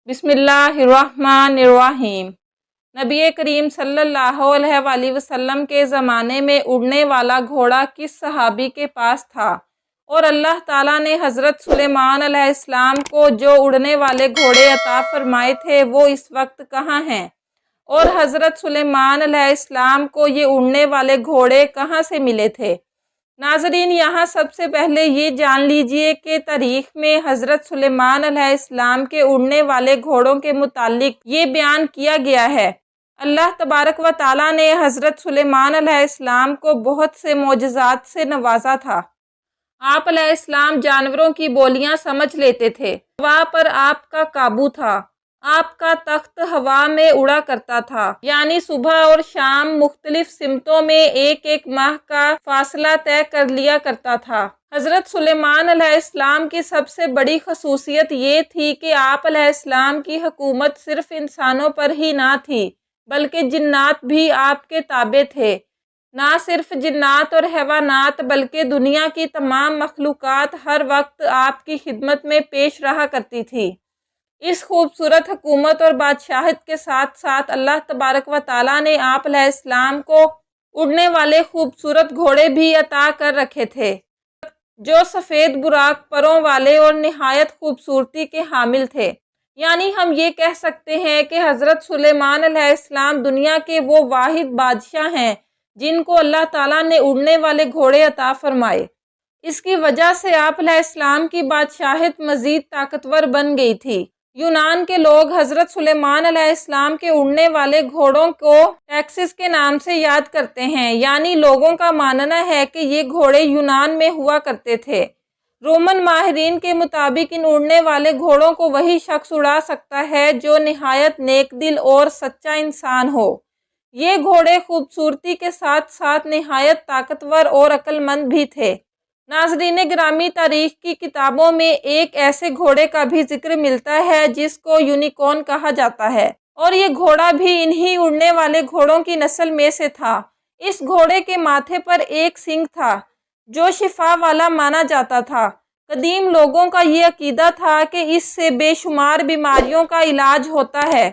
بسم اللہ الرحمن الرحیم۔ نبی کریم صلی اللہ علیہ وآلہ وسلم کے زمانے میں اڑنے والا گھوڑا کس صحابی کے پاس تھا؟ اور اللہ تعالیٰ نے حضرت سلیمان علیہ السلام کو جو اڑنے والے گھوڑے عطا فرمائے تھے وہ اس وقت کہاں ہیں؟ اور حضرت سلیمان علیہ السلام کو یہ اڑنے والے گھوڑے کہاں سے ملے تھے؟ ناظرین، یہاں سب سے پہلے یہ جان لیجئے کہ تاریخ میں حضرت سلیمان علیہ السلام کے اڑنے والے گھوڑوں کے متعلق یہ بیان کیا گیا ہے۔ اللہ تبارک و تعالیٰ نے حضرت سلیمان علیہ السلام کو بہت سے معجزات سے نوازا تھا۔ آپ علیہ السلام جانوروں کی بولیاں سمجھ لیتے تھے۔ ہوا پر آپ کا قابو تھا۔ آپ کا تخت ہوا میں اڑا کرتا تھا، یعنی صبح اور شام مختلف سمتوں میں ایک ایک ماہ کا فاصلہ طے کر لیا کرتا تھا۔ حضرت سلیمان علیہ السلام کی سب سے بڑی خصوصیت یہ تھی کہ آپ علیہ السلام کی حکومت صرف انسانوں پر ہی نہ تھی بلکہ جنات بھی آپ کے تابع تھے۔ نہ صرف جنات اور حیوانات بلکہ دنیا کی تمام مخلوقات ہر وقت آپ کی خدمت میں پیش رہا کرتی تھی۔ اس خوبصورت حکومت اور بادشاہت کے ساتھ ساتھ اللہ تبارک و تعالیٰ نے آپ علیہ السلام کو اڑنے والے خوبصورت گھوڑے بھی عطا کر رکھے تھے جو سفید براق پروں والے اور نہایت خوبصورتی کے حامل تھے۔ یعنی ہم یہ کہہ سکتے ہیں کہ حضرت سلیمان علیہ السلام دنیا کے وہ واحد بادشاہ ہیں جن کو اللہ تعالیٰ نے اڑنے والے گھوڑے عطا فرمائے۔ اس کی وجہ سے آپ علیہ السلام کی بادشاہت مزید طاقتور بن گئی تھی۔ یونان کے لوگ حضرت سلیمان علیہ السلام کے اڑنے والے گھوڑوں کو ٹیکسس کے نام سے یاد کرتے ہیں، یعنی لوگوں کا ماننا ہے کہ یہ گھوڑے یونان میں ہوا کرتے تھے۔ رومن ماہرین کے مطابق ان اڑنے والے گھوڑوں کو وہی شخص اڑا سکتا ہے جو نہایت نیک دل اور سچا انسان ہو۔ یہ گھوڑے خوبصورتی کے ساتھ ساتھ نہایت طاقتور اور عقل مند بھی تھے۔ ناظرین گرامی، تاریخ کی کتابوں میں ایک ایسے گھوڑے کا بھی ذکر ملتا ہے جس کو یونیکورن کہا جاتا ہے، اور یہ گھوڑا بھی انہی اڑنے والے گھوڑوں کی نسل میں سے تھا۔ اس گھوڑے کے ماتھے پر ایک سینگ تھا جو شفا والا مانا جاتا تھا۔ قدیم لوگوں کا یہ عقیدہ تھا کہ اس سے بے شمار بیماریوں کا علاج ہوتا ہے۔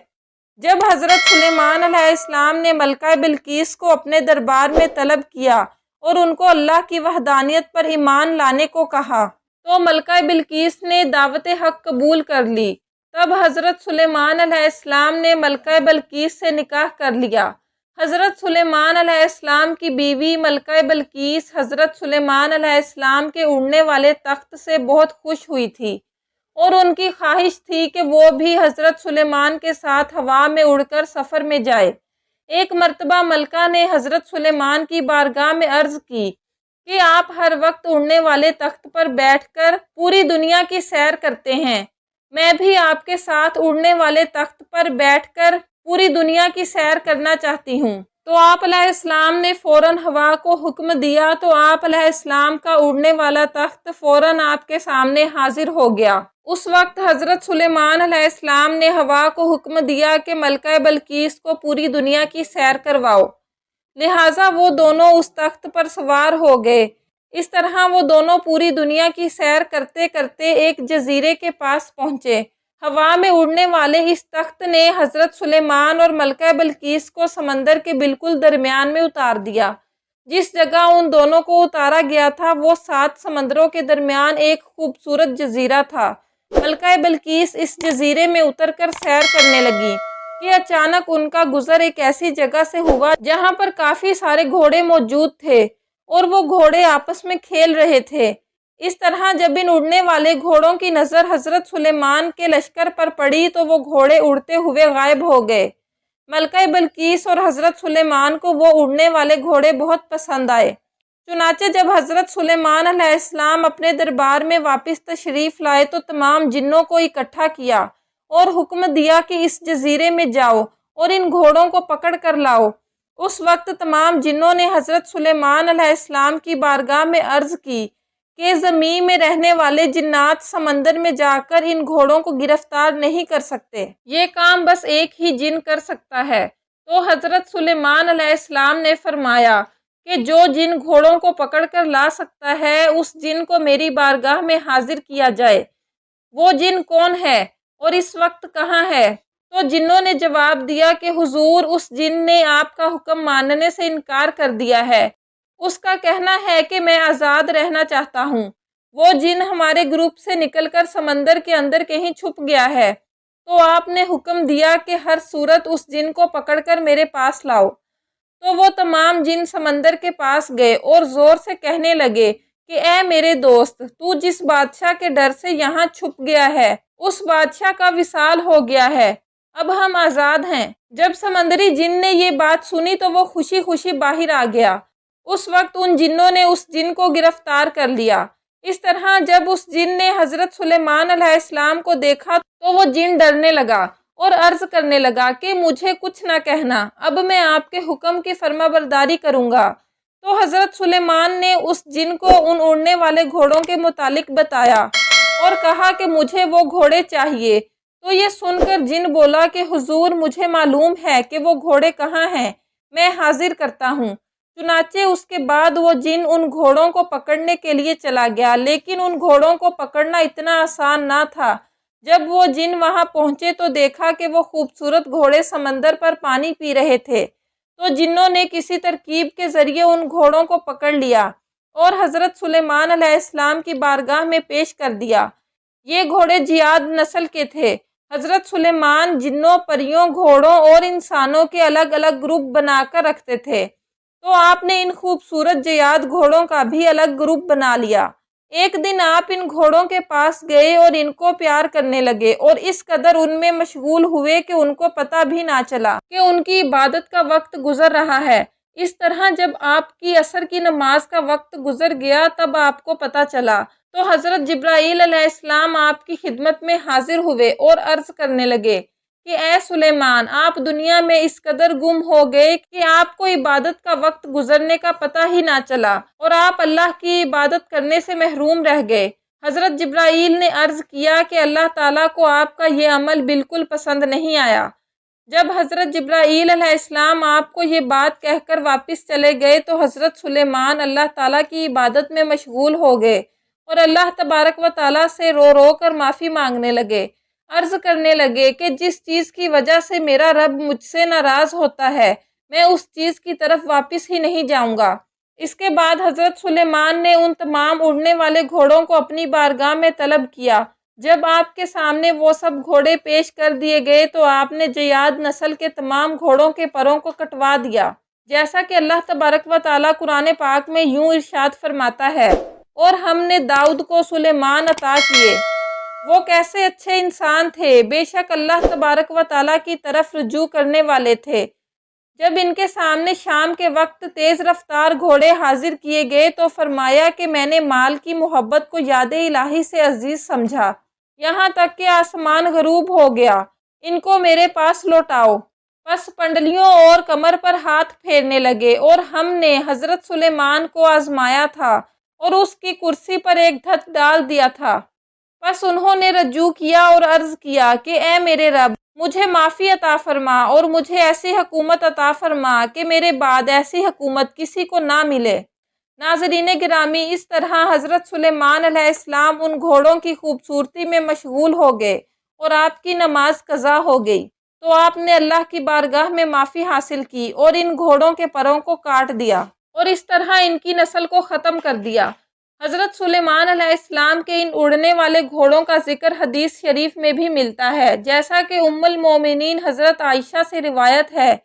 جب حضرت سلیمان علیہ السلام نے ملکہ بلقیس کو اپنے دربار میں طلب کیا اور ان کو اللہ کی وحدانیت پر ایمان لانے کو کہا تو ملکہ بلقیس نے دعوت حق قبول کر لی۔ تب حضرت سلیمان علیہ السلام نے ملکہ بلقیس سے نکاح کر لیا۔ حضرت سلیمان علیہ السلام کی بیوی ملکہ بلقیس حضرت سلیمان علیہ السلام کے اڑنے والے تخت سے بہت خوش ہوئی تھی اور ان کی خواہش تھی کہ وہ بھی حضرت سلیمان کے ساتھ ہوا میں اڑ کر سفر میں جائے۔ ایک مرتبہ ملکہ نے حضرت سلیمان کی بارگاہ میں عرض کی کہ آپ ہر وقت اڑنے والے تخت پر بیٹھ کر پوری دنیا کی سیر کرتے ہیں، میں بھی آپ کے ساتھ اڑنے والے تخت پر بیٹھ کر پوری دنیا کی سیر کرنا چاہتی ہوں۔ تو آپ علیہ السلام نے فوراً ہوا کو حکم دیا تو آپ علیہ السلام کا اڑنے والا تخت فوراً آپ کے سامنے حاضر ہو گیا۔ اس وقت حضرت سلیمان علیہ السلام نے ہوا کو حکم دیا کہ ملکہ بلقیس کو پوری دنیا کی سیر کرواؤ، لہٰذا وہ دونوں اس تخت پر سوار ہو گئے۔ اس طرح وہ دونوں پوری دنیا کی سیر کرتے کرتے ایک جزیرے کے پاس پہنچے۔ ہوا میں اڑنے والے اس تخت نے حضرت سلیمان اور ملکہ بلقیس کو سمندر کے بالکل درمیان میں اتار دیا۔ جس جگہ ان دونوں کو اتارا گیا تھا وہ 7 سمندروں کے درمیان ایک خوبصورت جزیرہ تھا۔ ملکہ بلقیس اس جزیرے میں اتر کر سیر کرنے لگی کہ اچانک ان کا گزر ایک ایسی جگہ سے ہوا جہاں پر کافی سارے گھوڑے موجود تھے اور وہ گھوڑے آپس میں کھیل رہے تھے۔ اس طرح جب ان اڑنے والے گھوڑوں کی نظر حضرت سلیمان کے لشکر پر پڑی تو وہ گھوڑے اڑتے ہوئے غائب ہو گئے۔ ملکہ بلقیس اور حضرت سلیمان کو وہ اڑنے والے گھوڑے بہت پسند آئے۔ چنانچہ جب حضرت سلیمان علیہ السلام اپنے دربار میں واپس تشریف لائے تو تمام جنوں کو اکٹھا کیا اور حکم دیا کہ اس جزیرے میں جاؤ اور ان گھوڑوں کو پکڑ کر لاؤ۔ اس وقت تمام جنوں نے حضرت سلیمان علیہ السلام کی بارگاہ میں عرض کی کہ زمین میں رہنے والے جنات سمندر میں جا کر ان گھوڑوں کو گرفتار نہیں کر سکتے، یہ کام بس ایک ہی جن کر سکتا ہے۔ تو حضرت سلیمان علیہ السلام نے فرمایا کہ جو جن گھوڑوں کو پکڑ کر لا سکتا ہے اس جن کو میری بارگاہ میں حاضر کیا جائے۔ وہ جن کون ہے؟ اور اس وقت کہاں ہے؟ تو جنوں نے جواب دیا کہ حضور، اس جن نے آپ کا حکم ماننے سے انکار کر دیا ہے، اس کا کہنا ہے کہ میں آزاد رہنا چاہتا ہوں۔ وہ جن ہمارے گروپ سے نکل کر سمندر کے اندر کہیں چھپ گیا ہے، تو آپ نے حکم دیا کہ ہر صورت اس جن کو پکڑ کر میرے پاس لاؤ۔ تو وہ تمام جن سمندر کے پاس گئے اور زور سے کہنے لگے کہ اے میرے دوست، تو جس بادشاہ کے ڈر سے یہاں چھپ گیا ہے، اس بادشاہ کا وصال ہو گیا ہے، اب ہم آزاد ہیں۔ جب سمندری جن نے یہ بات سنی تو وہ خوشی خوشی باہر آ گیا۔ اس وقت ان جنوں نے اس جن کو گرفتار کر لیا۔ اس طرح جب اس جن نے حضرت سلیمان علیہ السلام کو دیکھا تو وہ جن ڈرنے لگا اور عرض کرنے لگا کہ مجھے کچھ نہ کہنا، اب میں آپ کے حکم کی فرما برداری کروں گا۔ تو حضرت سلیمان نے اس جن کو ان اڑنے والے گھوڑوں کے متعلق بتایا اور کہا کہ مجھے وہ گھوڑے چاہیے۔ تو یہ سن کر جن بولا کہ حضور، مجھے معلوم ہے کہ وہ گھوڑے کہاں ہیں، میں حاضر کرتا ہوں۔ چنانچہ اس کے بعد وہ جن ان گھوڑوں کو پکڑنے کے لیے چلا گیا، لیکن ان گھوڑوں کو پکڑنا اتنا آسان نہ تھا۔ جب وہ جن وہاں پہنچے تو دیکھا کہ وہ خوبصورت گھوڑے سمندر پر پانی پی رہے تھے۔ تو جنوں نے کسی ترکیب کے ذریعے ان گھوڑوں کو پکڑ لیا اور حضرت سلیمان علیہ السلام کی بارگاہ میں پیش کر دیا۔ یہ گھوڑے جیاد نسل کے تھے۔ حضرت سلیمان جنوں، پریوں، گھوڑوں اور انسانوں کے الگ الگ گروپ بنا کر رکھتے تھے، تو آپ نے ان خوبصورت جیاد گھوڑوں کا بھی الگ گروپ بنا لیا۔ ایک دن آپ ان گھوڑوں کے پاس گئے اور ان کو پیار کرنے لگے اور اس قدر ان میں مشغول ہوئے کہ ان کو پتہ بھی نہ چلا کہ ان کی عبادت کا وقت گزر رہا ہے۔ اس طرح جب آپ کی عصر کی نماز کا وقت گزر گیا تب آپ کو پتہ چلا، تو حضرت جبرائیل علیہ السلام آپ کی خدمت میں حاضر ہوئے اور عرض کرنے لگے کہ اے سلیمان، آپ دنیا میں اس قدر گم ہو گئے کہ آپ کو عبادت کا وقت گزرنے کا پتہ ہی نہ چلا اور آپ اللہ کی عبادت کرنے سے محروم رہ گئے۔ حضرت جبرائیل نے عرض کیا کہ اللہ تعالیٰ کو آپ کا یہ عمل بالکل پسند نہیں آیا۔ جب حضرت جبرائیل علیہ السلام آپ کو یہ بات کہہ کر واپس چلے گئے تو حضرت سلیمان اللہ تعالیٰ کی عبادت میں مشغول ہو گئے اور اللہ تبارک و تعالیٰ سے رو رو کر معافی مانگنے لگے۔ عرض کرنے لگے کہ جس چیز کی وجہ سے میرا رب مجھ سے ناراض ہوتا ہے، میں اس چیز کی طرف واپس ہی نہیں جاؤں گا۔ اس کے بعد حضرت سلیمان نے ان تمام اڑنے والے گھوڑوں کو اپنی بارگاہ میں طلب کیا۔ جب آپ کے سامنے وہ سب گھوڑے پیش کر دیے گئے تو آپ نے جیاد نسل کے تمام گھوڑوں کے پروں کو کٹوا دیا، جیسا کہ اللہ تبارک و تعالیٰ قرآن پاک میں یوں ارشاد فرماتا ہے، اور ہم نے داؤد کو سلیمان عطا کیے، وہ کیسے اچھے انسان تھے، بے شک اللہ تبارک و تعالیٰ کی طرف رجوع کرنے والے تھے۔ جب ان کے سامنے شام کے وقت تیز رفتار گھوڑے حاضر کیے گئے تو فرمایا کہ میں نے مال کی محبت کو یاد الہی سے عزیز سمجھا، یہاں تک کہ آسمان غروب ہو گیا، ان کو میرے پاس لوٹاؤ۔ پس پنڈلیوں اور کمر پر ہاتھ پھیرنے لگے، اور ہم نے حضرت سلیمان کو آزمایا تھا اور اس کی کرسی پر ایک دھت ڈال دیا تھا۔ پس انہوں نے رجوع کیا اور عرض کیا کہ اے میرے رب، مجھے معافی عطا فرما اور مجھے ایسی حکومت عطا فرما کہ میرے بعد ایسی حکومت کسی کو نہ ملے۔ ناظرین گرامی، اس طرح حضرت سلیمان علیہ السلام ان گھوڑوں کی خوبصورتی میں مشغول ہو گئے اور آپ کی نماز قضا ہو گئی، تو آپ نے اللہ کی بارگاہ میں معافی حاصل کی اور ان گھوڑوں کے پروں کو کاٹ دیا اور اس طرح ان کی نسل کو ختم کر دیا۔ حضرت سلیمان علیہ السلام کے ان اڑنے والے گھوڑوں کا ذکر حدیث شریف میں بھی ملتا ہے، جیسا کہ ام المومنین حضرت عائشہ سے روایت ہے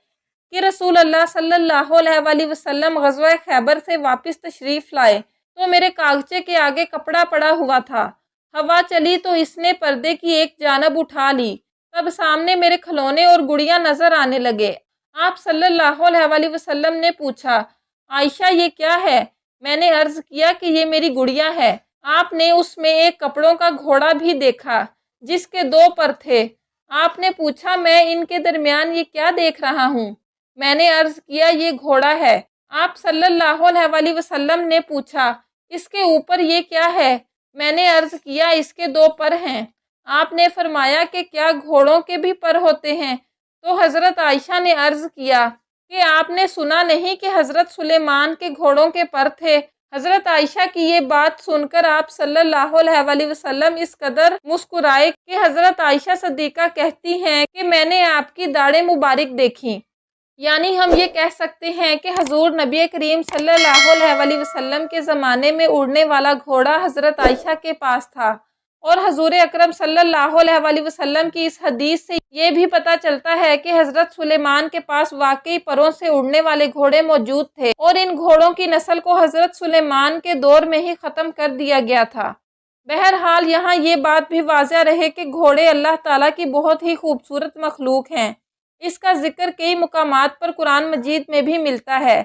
کہ رسول اللہ صلی اللہ علیہ وآلہ وسلم غزوہ خیبر سے واپس تشریف لائے تو میرے کاغچے کے آگے کپڑا پڑا ہوا تھا، ہوا چلی تو اس نے پردے کی ایک جانب اٹھا لی، تب سامنے میرے کھلونے اور گڑیاں نظر آنے لگے۔ آپ صلی اللہ علیہ وآلہ وسلم نے پوچھا، عائشہ یہ کیا ہے؟ میں نے عرض کیا کہ یہ میری گڑیا ہے۔ آپ نے اس میں ایک کپڑوں کا گھوڑا بھی دیکھا جس کے 2 پر تھے۔ آپ نے پوچھا، میں ان کے درمیان یہ کیا دیکھ رہا ہوں؟ میں نے عرض کیا، یہ گھوڑا ہے۔ آپ صلی اللہ علیہ وآلہ وسلم نے پوچھا، اس کے اوپر یہ کیا ہے؟ میں نے عرض کیا، اس کے 2 پر ہیں۔ آپ نے فرمایا کہ کیا گھوڑوں کے بھی پر ہوتے ہیں؟ تو حضرت عائشہ نے عرض کیا کہ آپ نے سنا نہیں کہ حضرت سلیمان کے گھوڑوں کے پر تھے؟ حضرت عائشہ کی یہ بات سن کر آپ صلی اللہ علیہ وآلہ وسلم اس قدر مسکرائے کہ حضرت عائشہ صدیقہ کہتی ہیں کہ میں نے آپ کی داڑھیں مبارک دیکھی۔ یعنی ہم یہ کہہ سکتے ہیں کہ حضور نبی کریم صلی اللہ علیہ وآلہ وسلم کے زمانے میں اڑنے والا گھوڑا حضرت عائشہ کے پاس تھا، اور حضور اکرم صلی اللہ علیہ وآلہ وسلم کی اس حدیث سے یہ بھی پتہ چلتا ہے کہ حضرت سلیمان کے پاس واقعی پروں سے اڑنے والے گھوڑے موجود تھے، اور ان گھوڑوں کی نسل کو حضرت سلیمان کے دور میں ہی ختم کر دیا گیا تھا۔ بہرحال یہاں یہ بات بھی واضح رہے کہ گھوڑے اللہ تعالیٰ کی بہت ہی خوبصورت مخلوق ہیں۔ اس کا ذکر کئی مقامات پر قرآن مجید میں بھی ملتا ہے۔